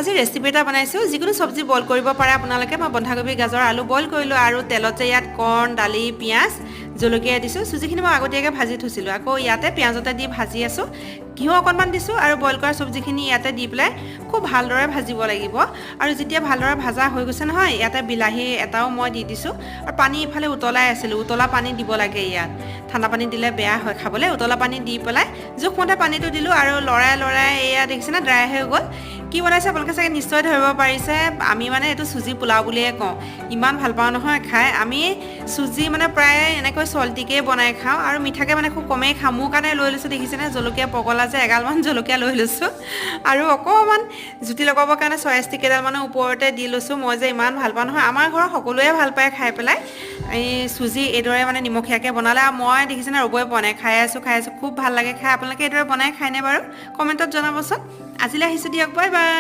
আজি ৰেচিপি এটা বনাইছোঁ যিকোনো চব্জি বইল কৰিব পাৰে আপোনালোকে মই বন্ধাকবি গাজৰ আলু বইল কৰিলোঁ আৰু তেলতে ইয়াত কৰ্ণ দালি পিঁয়াজ জলকীয়া দিছোঁ চুজিখিনি মই আগতীয়াকৈ ভাজি থৈছিলোঁ আকৌ ইয়াতে পিঁয়াজতে দি ভাজি আছোঁ ঘিউ অকণমান দিছোঁ আৰু বইল কৰা চব্জিখিনি ইয়াতে দি পেলাই খুব ভালদৰে ভাজিব লাগিব আৰু যেতিয়া ভালদৰে ভাজা হৈ গৈছে নহয় ইয়াতে বিলাহী এটাও মই দি দিছোঁ আৰু পানী ইফালে উতলাই আছিলোঁ উতলা পানী দিব লাগে ইয়াত ঠাণ্ডা পানী দিলে বেয়া হয় খাবলৈ উতলা পানী দি পেলাই জোখমতে পানীটো দিলোঁ আৰু লৰাই এয়া দেখিছেনে ড্ৰাই হৈ গ'ল কি বনাইছে আপোনালোকে চাগে নিশ্চয় ধৰিব পাৰিছে আমি মানে এইটো চুজি পোলাও বুলিয়ে কওঁ ইমান ভাল পাওঁ নহয় খাই আমি চুজি মানে প্ৰায় এনেকৈ চল্টিকেই বনাই খাওঁ আৰু মিঠাকৈ মানে খুব কমেই খাওঁ মোৰ কাৰণে লৈ লৈছোঁ দেখিছেনে জলকীয়া পগলা যে এগালমান জলকীয়া লৈ লৈছোঁ আৰু অকণমান জুতি লগাবৰ কাৰণে চয়া ষ্টিক কেইডালমানৰ ওপৰতে দি লৈছোঁ মই যে ইমান ভাল পাওঁ নহয় আমাৰ ঘৰৰ সকলোৱে ভাল পায় খাই পেলাই এই চুজি এইদৰে মানে নিমখীয়াকৈ বনালে আৰু মই দেখিছেনে ৰ'বই পোৱা নাই খাই আছোঁ খুব ভাল লাগে খাই আপোনালোকে এইদৰে বনাই খায়নে বাৰু কমেণ্টত জনাবচোন আজিলৈ আহিছোঁ দিয়ক বাই বাই